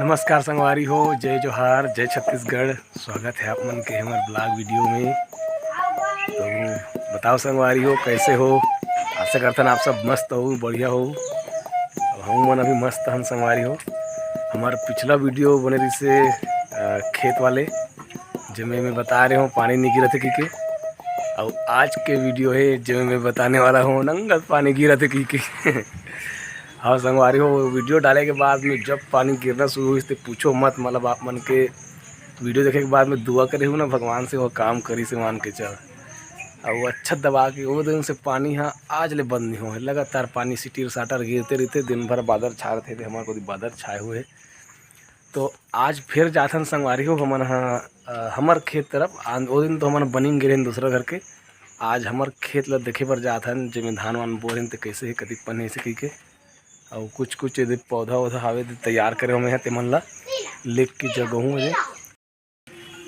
नमस्कार संगवारी हो, जय जोहार, जय छत्तीसगढ़। स्वागत है आप मन के हमारे ब्लॉग वीडियो में। तो बताओ संगवारी हो कैसे हो। आशा करता ना आप सब मस्त हो, बढ़िया हो। हम मन अभी मस्त हम संगवारी हो। हमारा पिछला वीडियो बने रही से खेत वाले जिसमें मैं बता रहे हूँ पानी नहीं गिरा थे की के। और आज के वीडियो है जिसमें मैं बताने वाला हूँ नंगल पानी गिरा थे की के। हाँ संगवारी हो, वीडियो डाले के बाद में जब पानी गिरना शुरू हुई तो पूछो मत। मतलब आप मन के वीडियो देखे के बाद में दुआ करे हूँ ना भगवान से, वो काम करी से मान के चल। और वो अच्छा दबा के वो दिन से पानी हाँ आज ले बंद नहीं हो है। लगातार पानी सिटीर साटर गिरते रहते, दिन भर बादल छाए थे हमारे को बादल छाए हुए। तो आज फिर जाथन संगवारी हो हमन हाँ हमार खेत तरफ। वो दिन तो हमन बनी गिरे दूसरा घर के। आज हमार खेत ला देखे पर जाथन जिसमें धान वान बोरे तो कैसे है कति पने से की के। और कुछ यदि पौधा वौधा हावे तैयार करे हुए हैं तेमन ला लेक की जगह हूँ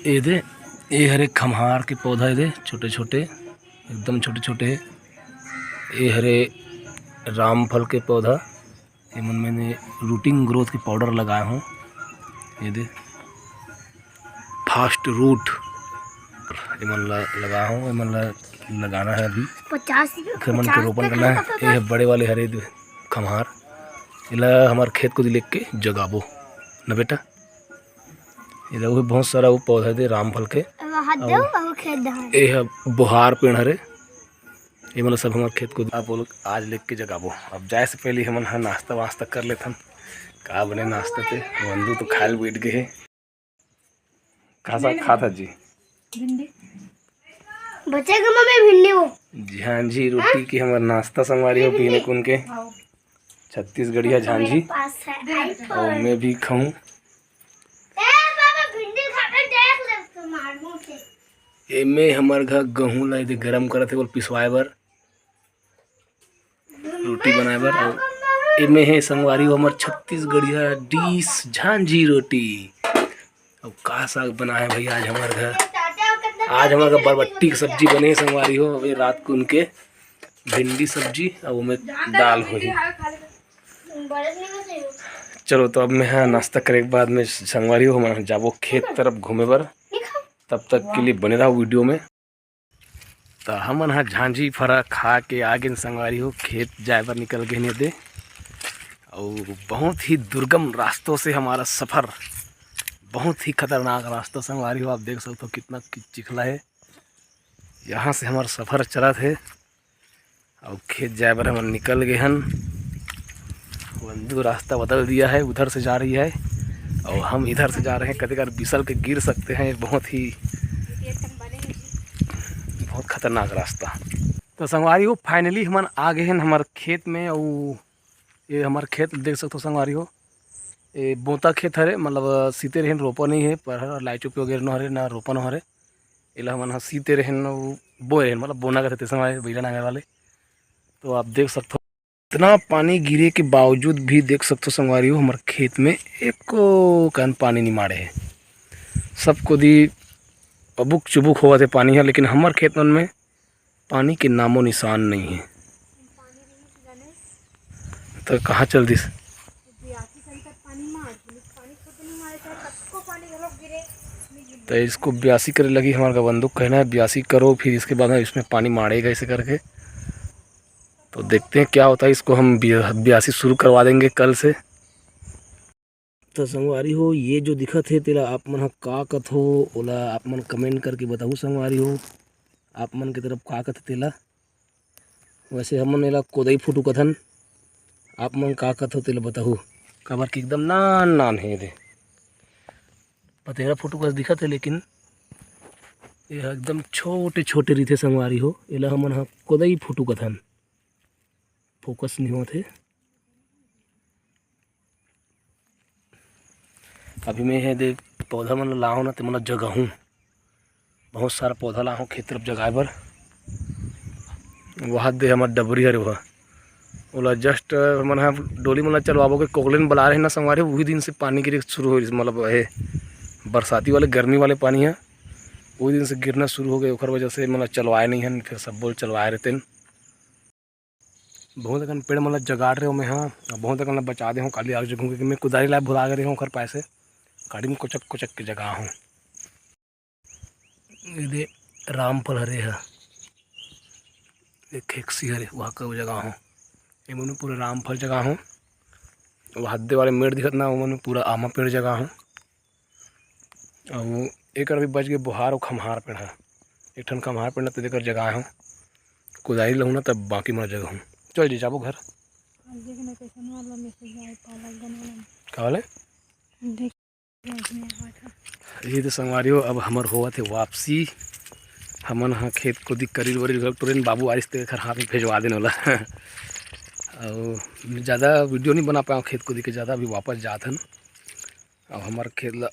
ये हरे खम्हार के पौधा ये छोटे छोटे एकदम छोटे छोटे। ये हरे रामफल के पौधा एमन मैंने रूटिंग ग्रोथ के पाउडर लगाए हूँ। ये दे फास्ट रूट एमन लगा हूँ। एमन लगाना है अभी 50 के रोपण करना है। ये बड़े वाले हरे खम्हार इला हमारे खेत को लेके जगाबो न बेटा। इधर वो बहुत सारा वो पौधा दे रामफल के। ये बुहार पेड़ हरे ये मतलब सब हमारे खेत को आप लोग आज लेके जगाबो। अब जाए से पहले हम नाश्ता वास्ता कर लेते हम। का बने नाश्ते थे बंधु तो खाए बैठ गए है। कहाँ खाता जी भिंडी झांझी रोटी की हमारा नाश्ता संगवारी हो पीने कुन के छत्तीसगढ़िया झांझी। और मैं भी खाऊं। एमे हमार घर गेहूँ ला गरम करते बोल पिसवाए बर रोटी बनाए बर। और एमे है संगवारी हो हमार छत्तीसगढ़िया डिश झांझी रोटी। और का साग बना है भैया आज हमारे घर। आज हमारे घर बरबट्टी की सब्जी बने संगवारी हो। अभी रात को उनके भिंडी सब्जी और वो में दाल हुई। चलो तो अब मैं हाँ नाश्ता करे के बाद में संगवारी हो हम जाबो खेत तरफ घूमे बर। तब तक के लिए बने रहा वीडियो में। तो हमन हाँ झांझी फरा खा के आगे संगवारी हो खेत जाए पर निकल गए नहीं दे। और बहुत ही दुर्गम रास्तों से हमारा सफ़र, बहुत ही खतरनाक रास्ता संगवारी हो। आप देख सकते हो कितना चिखला है। यहाँ से हमारा सफ़र चला थे और खेत जाए पर हम निकल गए हन। बंधु रास्ता बदल दिया है, उधर से जा रही है और हम इधर से जा रहे हैं। कभी कभी बिसल के गिर सकते हैं, बहुत खतरनाक रास्ता। तो संगवारी हो फाइनली हम आ गए हैं हमारे खेत में। और ये हमारे खेत देख सकते हो संगवारी हो, ये बोता खेत हरे। मतलब सीते रहन रोपा नहीं है पर लाई चुपी वगैरह न हरे ना रोपा न हरे। इला हम सीते रहन बोए रहन मतलब बोना करते संगवारी बैला नांगे वाले। तो आप देख सकते हो इतना पानी गिरे के बावजूद भी देख सकते हो संगवारी हो हमारे खेत में एको कन पानी नहीं मारे है। सबको दी अबुक चुबुक हुआ थे पानी है, लेकिन हमारे खेत में पानी के नामो निशान नहीं है। तो कहाँ चल दिस तो इसको ब्यासी करे लगी हमारे का बंदूक कहना है ब्यासी करो फिर इसके बाद इसमें पानी मारेगा ऐसे करके। तो देखते हैं क्या होता है। इसको हम ब्यासी शुरू करवा देंगे कल से। तो संगवारी हो ये जो दिखत है तेला आप मन का कथ हो ओला आप मन कमेंट करके बताऊ संगवारी हो आप मन की तरफ का कथ तेला। वैसे हमन एला कोदई फुटू कथन, आप मन का कथ हो तेला बताऊ। काबर की एकदम नान नान है दे पतेरा फोटो का दिखत है, लेकिन ये एकदम छोटे छोटे रीथे संगवारी हो। एला हमन हाँ कोदई फुटू कथन, फोकस नहीं होते। अभी मैं है दे पौधा मन लाहूँ ना तो मतलब जगह हूँ बहुत सारा पौधा लाहूँ खेत तरफ जगाए बर। वहाँ दे हमारे डबरी हरे वह ओला जस्ट मन हाँ डोली मन चलवाबो के कोकलेन बुला रहे ना संगवारी। वही दिन से पानी गिरे शुरू हो मतलब है बरसाती वाले गर्मी वाले पानी है वही दिन से गिरना शुरू हो गए। वजह से मतलब चलवाए नहीं हैं, फिर सब बोल चलवाए रहते हैं। बहुत अकन पेड़ मतलब जगाड़ रहे हो मैं हाँ, बहुत अकन बचा दे हूँ काली आग जगह क्योंकि मैं कुदारी लाए भुला गए हूँ घर पैसे गाड़ी में कुचक कुचक के जगह हूँ। ये रामफल हरे है एक खेक्सी हरे वहाँ का जगह हूँ। ये मैंने पूरा रामफल जगह हूँ। वो हद्दे वाले मेड़ दिखत ना वो मैंने पूरा आमा पेड़ जगह हूँ। और वो एक अभी बच गए बुहार और खम्हार पेड़ है। एक ठन खम्हार पेड़ ना तो देकर जगह हूँ कुदारी लहूँ ना तब बाकी मेरा जगह हूँ। चल जी जाबो घर का वाले ये तो संगवारी हो। अब हमार हुआ थे वापसी हमन हाँ खेत को दिख करील वरील तुरंत बाबू आरिस ते घर हाथ में भेजवा देने वाला और ज़्यादा वीडियो नहीं बना पाया खेत को दिख के ज़्यादा अभी वापस जात हन। अब हमारे खेत ला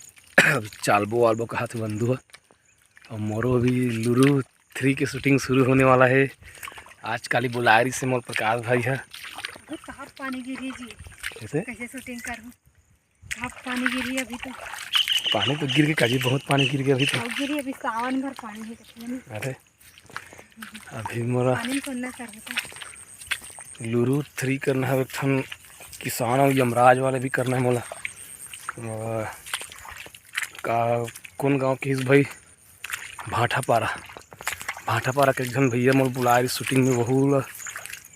चालबो वालबो का हाथ बंधु है और मोरो अभी लुरु 3 की शूटिंग शुरू होने वाला है। आज काली बुलारी से मोर प्रकाश भाई है। कहाँ पानी गिरी जी कैसे शूटिंग करूँ? कहाँ पानी गिरी अभी तो पानी तो गिर के काजी बहुत पानी गिर गया अभी तो गिरी अभी सावन भर पानी है। अरे अभी मोरा पानी करना कर लुरु 3 करना है। एक ठन किसान और यमराज वाले भी करना है मोला का कौन गांव के भाई भाटापारा के जन भैया मोल बुला रही शूटिंग में वहू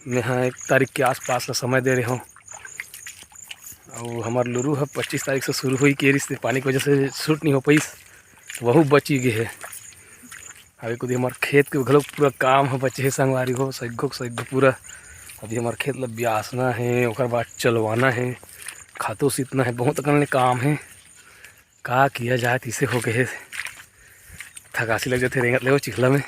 मैं हाँ 1 तारीख के आसपास का समय दे रहे हूँ। और हमार लुरु है 25 तारीख से शुरू हुई के रिश्ते पानी की वजह से शूट नहीं हो पाई वहू बची गई है। अभी कुछ हमारे खेत के घलोक पूरा काम है बचे है संगवारी हो सैगो पूरा। अभी हमारे खेत ला ब्यासना है और बाद चलवाना है खातो सीतना है बहुत अकन काम है। का किया जाए तीसे हो गए थकासी लग जाते रेंगत ले चिखला में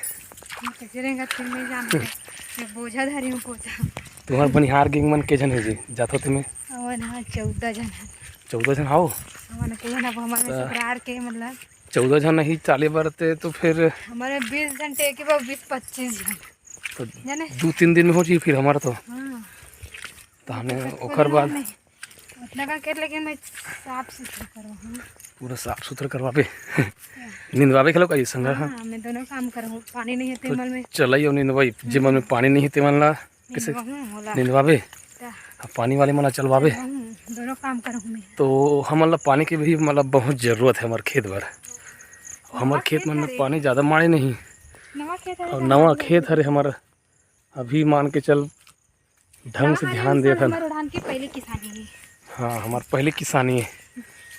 बोझा धरी हूँ बोझा। तुम्हारे बनिहार गेंग मन के जन है जी जातो तुम्हें 14 जन है। 14 जन आओ के मतलब 14 जन नहीं चाले बरते तो फिर हमारे 20 घंटे के बाद 20-25 जन तो 2-3 दिन में हो जी फिर हमारा तो ताने ओकर बाद उतना का कर लेकिन मैं साफ सुथरा करवाऊँ पूरा साफ सुथरा करवाबे नींदवाबे खेलो का संग हाँ मैं दोनों काम करूँ। पानी नहीं है तेमल में चलाई और नींदवाई जे मन में पानी नहीं है तेमन ला कैसे नींदवाबे पानी वाले मना चलवाबे दोनों काम करूँ मैं। तो हम ला पानी की भी मतलब बहुत ज़रूरत है हमारे खेत भर। हमारे खेत में पानी ज़्यादा मारे नहीं और नवा खेत हरे हमारा अभी मान के चल ढंग से ध्यान दे था। हाँ हमारे पहले किसानी है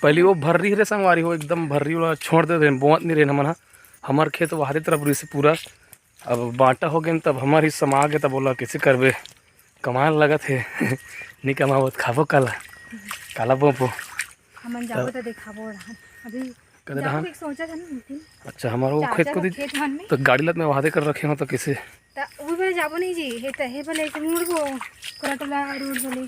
पहले वो भर्री रे संगवारी हो एकदम भर्री वाला छोड़ दे रहे बहुत नहीं रहे मन हमारे खेत वहादे तरफ से पूरा अब बांटा हो गए तब हमारे समा गए तब बोला कैसे करबे कमाल लगा थे नहीं कमावत खाबो काला काला बोपो हमन जाबो तो देखाबो अभी कदे रहा सोचा था ना। अच्छा हमारा खेत को तो गाड़ी लत में वादे कर रखे हो तो कैसे वो वाले जाबो नहीं जी हे त हे वाले के मुड़ को करटला रोड वाले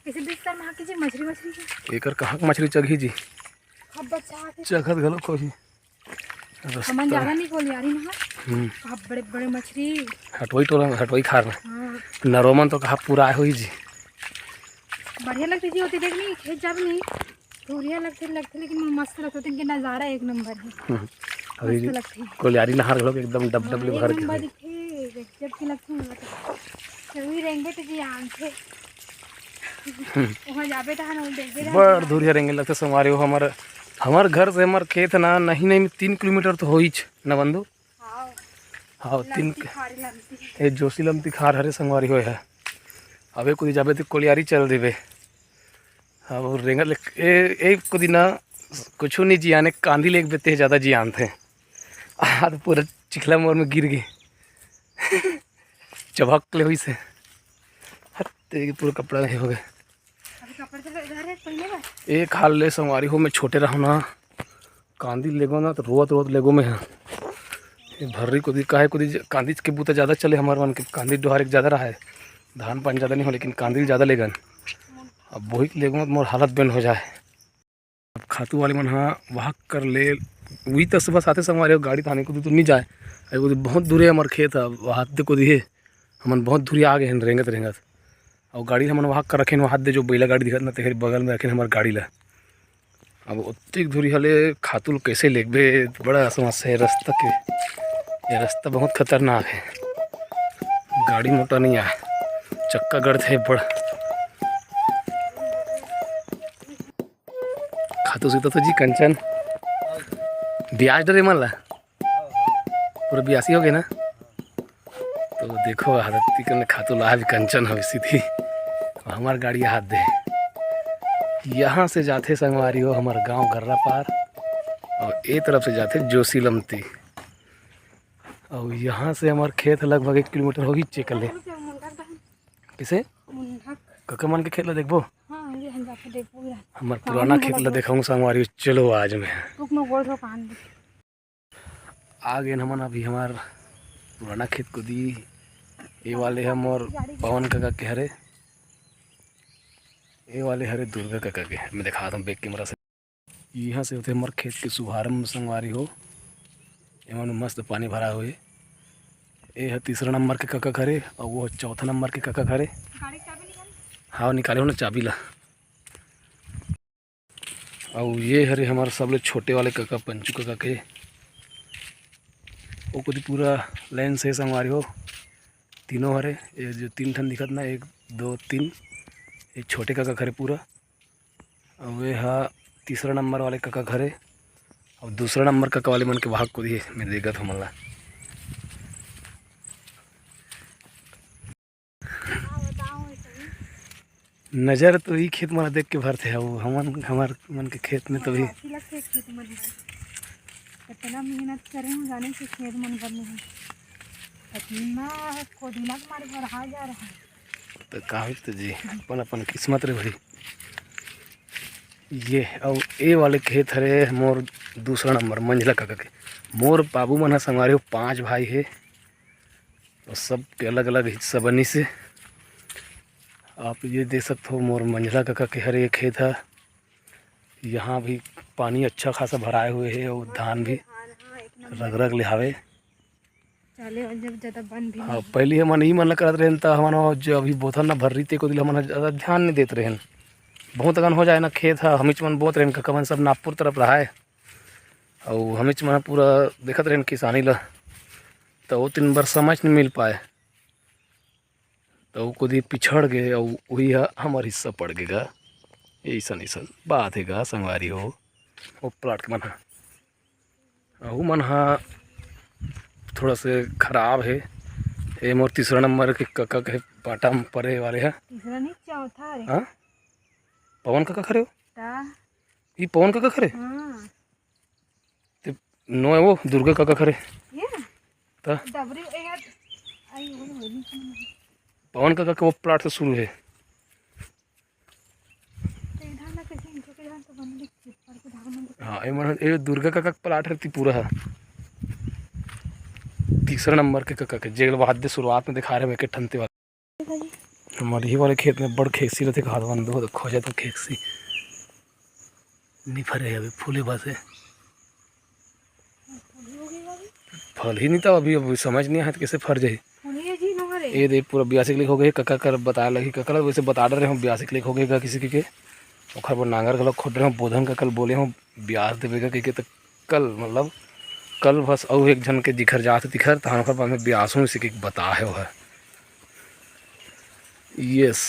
कैसे बिस्तर में की जी मछली एकर कहां मछली चगही जी अब बच्चा चगत गलो कोई हमन जाना नहीं बोल यारी ना अब बड़े मछली हटवई खार में नरोमन तो कहा पूरा आए हुई जी बढ़िया लगती जी होती देखनी खेत जब नहीं बढ़िया लगते लेकिन मस्त लगते कि नज़ारा एक नंबर है। अभी कोलियारी नहर लोग एकदम डब डब ले भर के जब की लगती है वही रहेंगे तो जी आम थे वहाँ जाबे तो हम देखे बड़ दूरिया रहेंगे लगते संवारी हो हमारे घर से हमारे खेत ना नहीं 3 किलोमीटर तो हो ही न बंधु। हाँ 3 ये जोशी लमती खार हरे संगवारी हो है। अबे कुछ जाबे तो कोलियारी चल देवे अब रेंगल एक को दिन कुछ नहीं जियाने कांदी लेके बेते ज़्यादा जियान थे तो पूरा चिखला मोर में गिर गए चबक ले हुई से हत्ते पूरा कपड़ा नहीं हो गए। एक हाल ले संवारी हो मैं छोटे रहा ना कांदी लेगो ना तो रोत लेगो में है भर्री को दी काहे को दी कांदी के बूता ज़्यादा चले हमारे मन के कांदी डोहार ज़्यादा रहा है धान पान ज़्यादा नहीं हो लेकिन कांदी ज़्यादा लेगन अब वही लेगो मोर हालत बंद हो जाए। अब खातू वाले मन हाँ वहाँ कर ले वही तो सुबह साथे संगवारी हो गाड़ी थाने को तो नहीं जाए अरे बहुत दूर है हमारे खेत है वहाँ को दिए हमन बहुत दूरी आ गए हैं रेंगत और गाड़ी हमन वहाँ कर रखे वहाँ दे जो बैला गाड़ी दिखत ना तेरे बगल में रखे हमारे गाड़ी ला अब उतनी दूरी हले खातुल कैसे लेगबे बड़ा समस्या है रास्ता के ये रास्ता बहुत खतरनाक है गाड़ी मोटा नहीं आए चक्का गढ़ थे बड़ खातू सीता तो जी कंचन ब्याज डरे मन ला पूरा ब्यासी हो गए ना। तो देखो हालत करने खातू ला भी कंचन हो सीधी हमार गाड़ी हाथ दे यहाँ से जाते संगवारी हो हमार गांव गर्रा पार और ए तरफ से जाते जोशी लमती और यहाँ से हमार खेत लगभग 1 किलोमीटर होगी चेक ले किसे कका मन के खेत ला देखबो हमार पुराना खेत ला देखा संगवारी चलो आज में आ गए हमन अभी हमार पुराना खेत को दी ये वाले हम और पवन काका के हरे ये वाले हरे दुर्गा काका के मैं दिखा दूँ बैक कैमरा से। यहाँ से होते हमारे खेत के शुभारंभ संगवारी हो एवं मस्त पानी भरा हुए ये है 3रा नंबर के काका खरे और वो 4था नंबर के काका खरे। हाँ निकाले हो ना चाबी ला। और ये हरे हमारे सब लोग छोटे वाले काका पंचू काका के वो कुछ पूरा लाइन से संगवारी हो तीनों हरे ये जो 3 ठन दिखत ना 1 2 3 ये छोटे काका खरे पूरा और वे हा 3रा नंबर वाले काका घरे और 2रा नंबर काका वाले मन के भाग को दिए मैं देखत हो मल्ला नज़र तो ही खेत मन देख के भरते है वो हमार मन के खेत में तो भी कितना मेहनत करे हम जाने से खेत मन भरने हैं इतना कोदिला के मारे भरा जा रहा है तो काहे तो जी अपन अपन किस्मत रे भाई। ये और ए वाले खेत हरे मोर 2रा नंबर मंझला काका के मोर बाबू मन संगवारी हो 5 भाई है और सब के अलग अलग हिस्सा बनी से आप ये देख सकते हो मोर मंझला काका के हरे खेत है। यहाँ भी पानी अच्छा खासा भराए हुए है और धान भी रग रग लिहावे हाँ पहले हम नहीं मन करत रहे तो हम जो अभी बोथन ना भर रही थे को दिल हम ज़्यादा ध्यान नहीं देते रहे बहुत अगन हो जाए ना खेत है हमिच मन बोत रहे काका मन सब नागपुर तरफ रहा है और हमिच मन पूरा देखत रहे किसानी ला तो वो 3 बार समझ नहीं मिल पाए तो वो खुद ही पिछड़ गए और वही हमारा हिस्सा पड़ गएगा। ऐसा बात है गा संगवारी हो वो प्लाट के मन वो मन थोड़ा से खराब है ये मोर 3रा नंबर के काका के पाटा में परे वाले है हाँ पवन काका खरे हो ये पवन काका खरे नो है वो दुर्गा काका खरे पवन काका के वो प्लाट से शुरू है हाँ ये दुर्गा काका का प्लाट रहती पूरा है 3रा नंबर के काका के जेल वाद्य शुरुआत में दिखा रहे हैं के ठनते वाले हमारे ही वाले खेत में बड़ खेसी रहते घाट बंद हो तो खोजा तो खेसी नहीं फरे अभी फूले बसे फल ही नहीं था अभी समझ नहीं आया कैसे फर जाए ये देख पूरा 82 क्लिक हो गए काका कर बताया लगी काका वैसे बता रहे हो 82 क्लिक हो गएगा किसी के ओखर पर नांगर गलत खोद रहे हो बोधन का कल बोले हो ब्याज देवेगा कि तो कल मतलब कल बस और एक जन के दिखर जाते दिखर तो हम पर में ब्यासों से बता है वो है यस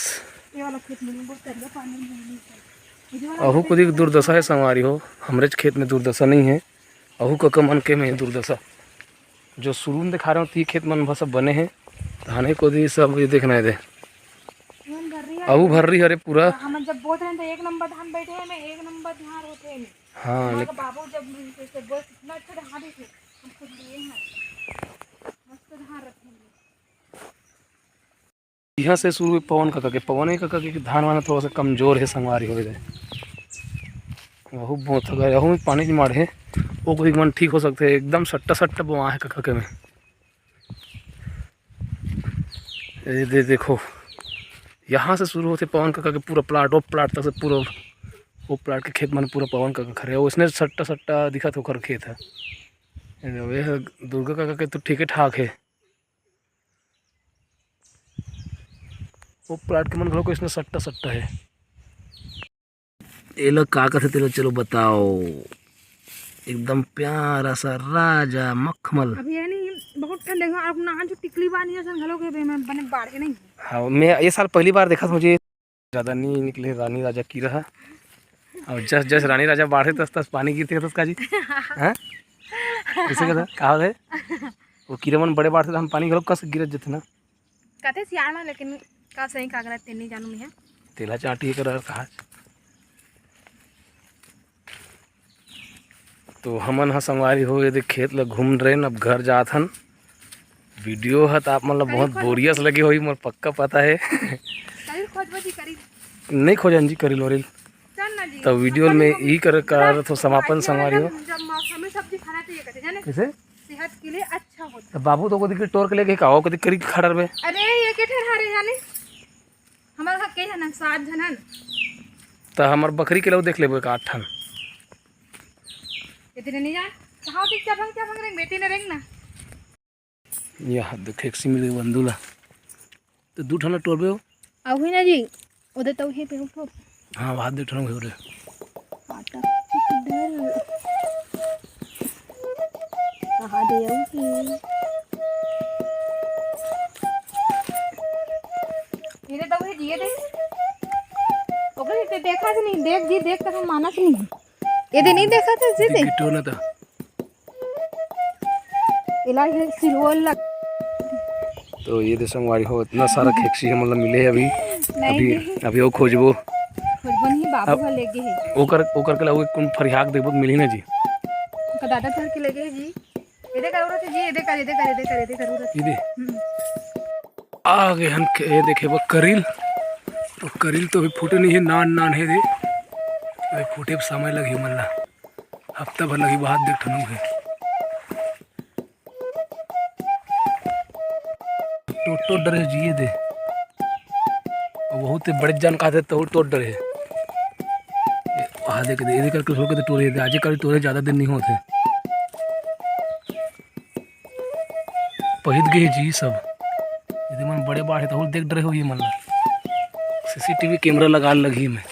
अहू को दी दुर्दशा है संगवारी हो हमरे खेत में दुर्दशा नहीं है अहू का मन के में दुर्दशा जो शुरू में दिखा रहे हो 3 खेत मन सब बने हैं धाने को दी सब ये देखना है दे अहू भर रही हरे पूरा हम जब बोत रहे तो 1 नंबर धान बैठे हैं मैं 1 नंबर धान होते हैं हाँ बाबू जब बहुत इतना अच्छा धान थे हम खुद लिए हैं मस्त धान रखेंगे। यहाँ से शुरू पवन काका के धान वाना थोड़ा सा कमजोर है संगवारी हो गए वह बहुत में पानी की मार है वो कोई मन ठीक हो सकते हैं एकदम सट्टा बुआ है काका के में ये देखो यहाँ से शुरू होते पवन काका के पूरा प्लाट वो प्लाट तक से पूरा वो प्लाट के खेत मन पूरा पवन काका खड़े वो इसने सट्टा दिखा तो कर खेत है वे दुर्गा काका के तो ठीक ठाक है वो प्लाट के मन घरों को इसमें सट्टा है ये लोग का कहते चलो बताओ एकदम प्यारा सा राजा मखमल। अभी है नहीं बहुत ठंड है और ना जो टिकली बानी है सन घलो के बे में बने बाढ़ के नहीं। हाँ मैं ये साल पहली बार देखा था, मुझे ज़्यादा नहीं निकले रानी राजा की रहा। और जस जस रानी राजा बाढ़े तस तस पानी गिरते तस का जी हाँ ऐसे का कहा है वो कीरमन बड़े बाढ़ से हम पानी घलो कस गिरत जते ना कहते सियाना लेकिन का सही कागरा तेनी जानू नहीं है तेला चाटी कर कहा। तो हमन ह संगवारी हो यदि खेत ल घूम रहे अब घर जात हन। वीडियो है तो आप मतलब बहुत बोरियस लगे हुई मोर पक्का पता है। करी खोज बजी करी नहीं खोजन जी करी लोरिल चल ना जी तो वीडियो में ई कर तो समापन संगवारी हो जब मौसमी सब्जी खाना चाहिए कहते जाने कैसे सेहत के लिए अच्छा होता। तो बाबू तो को दिक्कत टोर के लेके काओ कदी करी खड़र में। अरे ये के ठहरे जाने हमारा के है ना 7 जनन तो हमार बकरी के लो देख लेबो एक 8 ठन इतने नहीं जान कहां तक क्या भंग रेंग बेटी ने रेंग ना यह देखे एक सिमिल बंदूला तो 2 ठन टोरबे हो अब हुई ना जी उधर तो ही पे उठो हां हाथ दे ठन हो रे आटा किधर कहां दे ये तो है जी दे ओके ते देखा से नहीं देख जी देख कर हम माना से नहीं ये दे नहीं देखा था जी दे गिटो ना था इलाज सिलवल लग तो ये दे संगवारी हो इतना सारा खेक्सी हम मतलब मिले अभी नहीं अभी वो खोजबो खुरबन ही बाबू का लेगे है ओकर के लाऊ कौन फरियाक देबो मिली ना जी का दादा धर के लेगे है जी इधर करो रे जी इधर कर इधे आ गए हम ये देखे वो करील तो करील तो अभी फूटे नहीं है नान है दे अभी फूटे समय लगी मल्ला हफ्ता भर लगी बात देख ठनू है टोटो डरे जिए दे और बहुत बड़े जान का तो टोट डरे आ देख दे करके हो के टोरे दे आज कल टोरे ज़्यादा दिन नहीं होते पहित गए जी सब यदि मन बड़े बाढ़ है तो देख डरे हो ये मन सीसीटीवी कैमरा लगा लगी मैं